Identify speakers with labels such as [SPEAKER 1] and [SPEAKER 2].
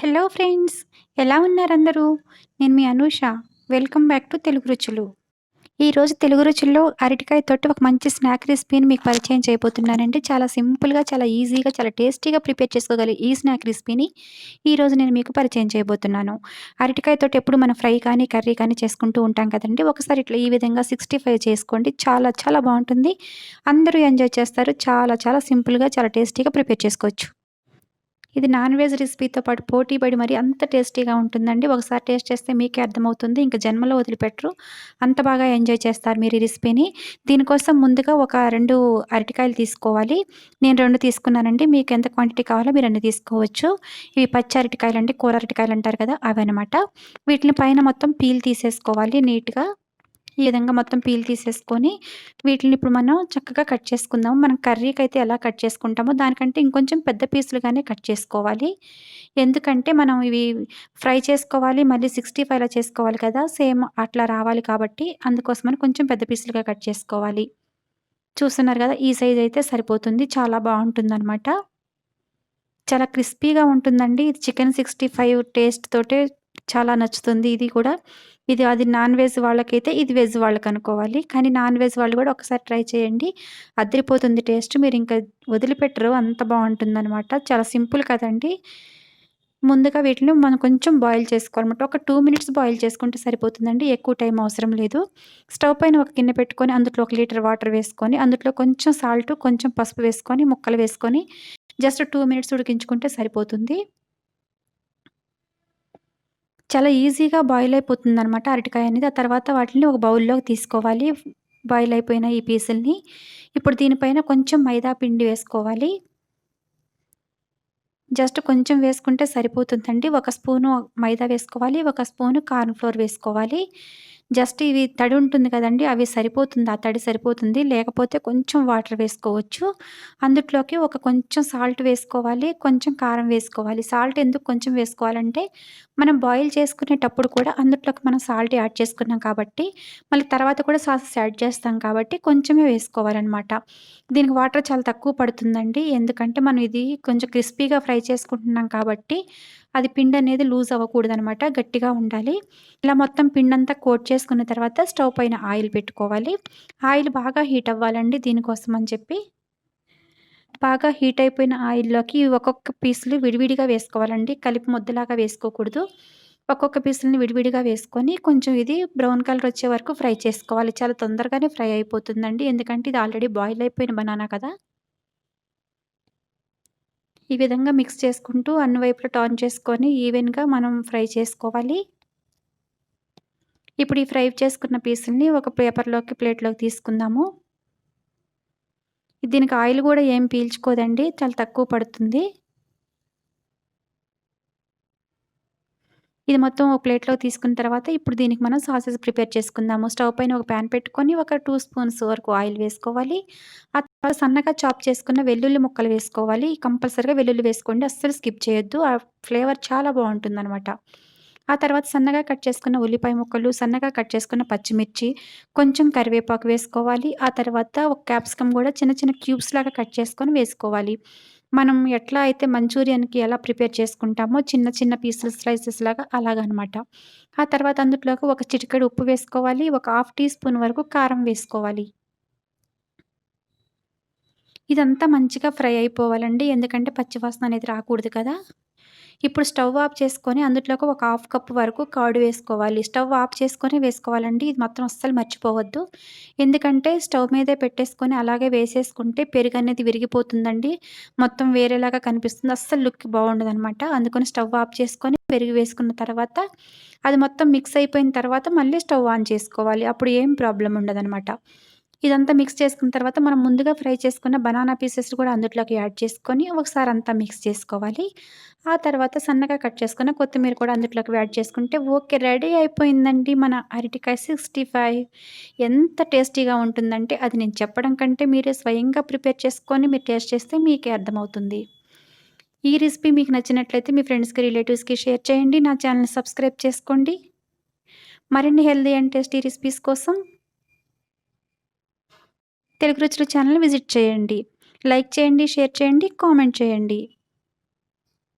[SPEAKER 1] Hello friends, ఎలా ఉన్నారందరూ? నేను మీ Anusha. Welcome back to Telugu Ruchulu. ఈరోజు తెలుగు రుచుల్లో అరటికాయతోటి ఒక మంచి స్నాక్ రెసిపీని మీకు పరిచయం చేయబోతున్నానండి. చాలా సింపుల్‌గా, చాలా ఈజీగా, చాలా టేస్టీగా ప్రిపేర్ చేసుకోగలిగే ఈ స్నాక్ రెసిపీని ఈరోజు నేను మీకు పరిచయం చేయబోతున్నాను. అరటికాయతోటి ఎప్పుడు మనం ఫ్రై కానీ, కర్రీ కానీ చేసుకుంటూ ఉంటాం కదండీ! ఒకసారి ఇట్లా ఈ విధంగా 65 చేసుకోండి. చాలా చాలా బావుంటుంది. అందరూ ఎంజాయ్ చేస్తారు. చాలా చాలా సింపుల్‌గా, చాలా టేస్టీగా ప్రిపేర్ చేసుకోవచ్చు. ఇది నాన్ వెజ్ రెసిపీతో పాటు పోటీ పడి మరి అంత టేస్టీగా ఉంటుందండి. ఒకసారి టేస్ట్ చేస్తే మీకే అర్థమవుతుంది. ఇంక జన్మలో వదిలిపెట్టరు. అంత బాగా ఎంజాయ్ చేస్తారు మీరు ఈ రెసిపీని. దీనికోసం ముందుగా ఒక 2 అరటికాయలు తీసుకోవాలి. నేను 2 తీసుకున్నానండి. మీకు ఎంత క్వాంటిటీ కావాలో మీరు అన్ని తీసుకోవచ్చు. ఇవి పచ్చి అరటికాయలండి. కూర అరటికాయలు అంటారు కదా! అవన్నమాట. వీటిని పైన మొత్తం పీల్ తీసేసుకోవాలి నీట్‌గా. ఈ విధంగా మొత్తం పీల్ తీసేసుకొని, వీటిలిని ఇప్పుడు మనం చక్కగా కట్ చేసుకుందాం. మనం కర్రీకైతే ఎలా కట్ చేసుకుంటామో దానికంటే ఇంకొంచెం పెద్ద పీసులుగానే కట్ చేసుకోవాలి. ఎందుకంటే మనం ఇవి ఫ్రై చేసుకోవాలి, మళ్ళీ 65లా చేసుకోవాలి కదా! సేమ్ అట్లా రావాలి కాబట్టి అందుకోసమని కొంచెం పెద్ద పీసులుగా కట్ చేసుకోవాలి. చూస్తున్నారు గదా! ఈ సైజ్ అయితే సరిపోతుంది. చాలా బావుంటుందనమాట. చాలా క్రిస్పీగా ఉంటుందండి. ఇది చికెన్ 65 టేస్ట్ తోటే చాలా నచ్చుతుంది ఇది కూడా. అది నాన్ వెజ్ వాళ్ళకైతే, ఇది వెజ్ వాళ్ళకనుకోవాలి. కానీ నాన్ వెజ్ వాళ్ళు గూడా ఒకసారి ట్రై చేయండి. అదిరిపోతుంది టేస్ట్. మీరింక వదిలిపెట్టరు. అంత బావుంటుందనమాట. చాలా సింపుల్ కదండీ! ముందుగా వీటిని మనం కొంచెం బాయిల్ చేసుకోవాలన్నమాట. ఒక 2 మినిట్స్ బాయిల్ చేసుకుంటే సరిపోతుందండి. ఎక్కువ టైం అవసరం లేదు. స్టవ్ పైన ఒక గిన్నె పెట్టుకొని, అందులో 1 లీటర్ వాటర్ వేసుకొని, అందులో కొంచెం సాల్ట్, కొంచెం పసుపు వేసుకొని, ముక్కలు వేసుకొని జస్ట్ 2 మినిట్స్ ఉడికించుకుంటే సరిపోతుంది. చాలా ఈజీగా బాయిల్ అయిపోతుందనమాట అరటికాయ అనేది. ఆ తర్వాత వాటిని ఒక బౌల్‌లోకి తీసుకోవాలి. బాయిల్ అయిపోయిన ఈ పీసుల్ని. ఇప్పుడు దీనిపైన కొంచెం మైదా పిండి వేసుకోవాలి. జస్ట్ కొంచెం వేసుకుంటే సరిపోతుందండి. ఒక స్పూను మైదా వేసుకోవాలి. ఒక స్పూను కార్న్‌ఫ్లోర్ వేసుకోవాలి. జస్ట్ ఇవి తడి ఉంటుంది కదండీ! అవి సరిపోతుంది. ఆ తడి సరిపోతుంది. లేకపోతే కొంచెం వాటర్ వేసుకోవచ్చు. అందుట్లోకి ఒక కొంచెం సాల్ట్ వేసుకోవాలి. కొంచెం కారం వేసుకోవాలి. సాల్ట్ ఎందుకు కొంచెం వేసుకోవాలంటే, మనం బాయిల్ చేసుకునేటప్పుడు కూడా అందుట్లోకి మనం సాల్ట్ యాడ్ చేసుకున్నాం కాబట్టి, మళ్ళీ తర్వాత కూడా సాసెస్ యాడ్ చేస్తాం కాబట్టి కొంచెమే వేసుకోవాలనమాట. దీనికి వాటర్ చాలా తక్కువ పడుతుందండి. ఎందుకంటే మనం ఇది కొంచెం క్రిస్పీగా ఫ్రై చేసుకుంటున్నాం కాబట్టి, అది పిండనేది లూజ్ అవ్వకూడదనమాట. గట్టిగా ఉండాలి. ఇలా మొత్తం పిండంతా కోట్ చేసుకున్న తర్వాత స్టవ్ పైన ఆయిల్ పెట్టుకోవాలి. ఆయిల్ బాగా హీట్ అవ్వాలండి దీనికోసం అని చెప్పి. బాగా హీట్ అయిపోయిన ఆయిల్‌లోకి ఒక్కొక్క పీసులు విడివిడిగా వేసుకోవాలండి. కలిపి ముద్దలాగా వేసుకోకూడదు. ఒక్కొక్క పీసులని విడివిడిగా వేసుకొని కొంచెం ఇది బ్రౌన్ కలర్ వచ్చే వరకు ఫ్రై చేసుకోవాలి. చాలా తొందరగానే ఫ్రై అయిపోతుందండి. ఎందుకంటే ఇది ఆల్రెడీ బాయిల్ అయిపోయిన బనానా కదా! ఈ విధంగా మిక్స్ చేసుకుంటూ అన్ని వైపులా టర్న్ చేసుకొని ఈవెన్‌గా మనం ఫ్రై చేసుకోవాలి. ఇప్పుడు ఈ ఫ్రై చేసుకున్న పీసుల్ని ఒక ప్లేట్‌లోకి తీసుకుందాము. దీనికి ఆయిల్ గూడా ఏం పీల్చుకోదండి. చాలా తక్కువ పడుతుంది. ఇది మొత్తం ఒక ప్లేట్‌లోకి తీసుకున్న తర్వాత ఇప్పుడు దీనికి మనం సాసెస్ ప్రిపేర్ చేసుకుందాము. స్టవ్ పైన ఒక పాన్ పెట్టుకొని ఒక 2 స్పూన్స్ వరకు ఆయిల్ వేసుకోవాలి. ఆ తర్వాత సన్నగా చాప్ చేసుకున్న వెల్లుల్లి ముక్కలు వేసుకోవాలి. కంపల్సరీగా వెల్లుల్లి వేసుకోండి. అస్సలు స్కిప్ చేయొద్దు. ఆ ఫ్లేవర్ చాలా బావుంటుందనమాట. ఆ తర్వాత సన్నగా కట్ చేసుకున్న ఉల్లిపాయ ముక్కలు, సన్నగా కట్ చేసుకున్న పచ్చిమిర్చి, కొంచెం కరివేపాకు వేసుకోవాలి. ఆ తర్వాత ఒక క్యాప్సికమ్ గూడా చిన్న చిన్న క్యూబ్స్‌లాగా కట్ చేసుకొని వేసుకోవాలి. మనం ఎట్లా అయితే మంచూరియన్‌కి ఎలా ప్రిపేర్ చేసుకుంటామో చిన్న చిన్న పీసులు స్లైసెస్‌లాగా అలాగనమాట. ఆ తర్వాత అందుట్లోకి ఒక చిటికెడు ఉప్పు వేసుకోవాలి. ఒక హాఫ్ టీ స్పూన్ వరకు కారం వేసుకోవాలి. ఇదంతా మంచిగా ఫ్రై అయిపోవాలండి. ఎందుకంటే పచ్చి వాసన అనేది రాకూడదు కదా! ఇప్పుడు స్టవ్ ఆఫ్ చేసుకొని అందుట్లోకి ఒక హాఫ్ కప్ వరకు కర్డ్ వేసుకోవాలి. స్టవ్ ఆఫ్ చేసుకొనే వేసుకోవాలండి. ఇది మాత్రం అస్సలు మర్చిపోవద్దు. ఎందుకంటే స్టవ్ మీదే పెట్టేసుకొని అలాగే వేసేసుకుంటే పెరుగనేది విరిగిపోతుందండి. మొత్తం వేరేలాగా కనిపిస్తుంది. అస్సలు లుక్ బావుండదనమాట. అందుకని స్టవ్ ఆఫ్ చేసుకొని పెరుగు వేసుకున్న తర్వాత అది మొత్తం మిక్స్ అయిపోయిన తర్వాత మళ్ళీ స్టవ్ ఆన్ చేసుకోవాలి. అప్పుడు ఏం ప్రాబ్లమ్ ఉండదనమాట. ఇదంతా మిక్స్ చేసుకున్న తర్వాత మనం ముందుగా ఫ్రై చేసుకున్న బనానా పీసెస్ కూడా అందుట్లోకి యాడ్ చేసుకొని ఒకసారి అంతా మిక్స్ చేసుకోవాలి. ఆ తర్వాత సన్నగా కట్ చేసుకున్న కొత్తిమీర కూడా అందుట్లోకి యాడ్ చేసుకుంటే ఓకే. రెడీ అయిపోయిందండి మన అరటికాయ 65. ఎంత టేస్టీగా ఉంటుందంటే అది నేను చెప్పడం కంటే మీరే స్వయంగా ప్రిపేర్ చేసుకొని మీరు టేస్ట్ చేస్తే మీకే అర్థమవుతుంది. ఈ రెసిపీ మీకు నచ్చినట్లయితే మీ ఫ్రెండ్స్‌కి, రిలేటివ్స్‌కి షేర్ చేయండి. నా ఛానెల్‌ని సబ్స్క్రైబ్ చేసుకోండి. మరిన్ని హెల్తీ అండ్ టేస్టీ రెసిపీస్ కోసం తెలుగు రుచులు ఛానెల్‌ని విజిట్ చేయండి. లైక్ చేయండి, షేర్ చేయండి, కామెంట్ చేయండి.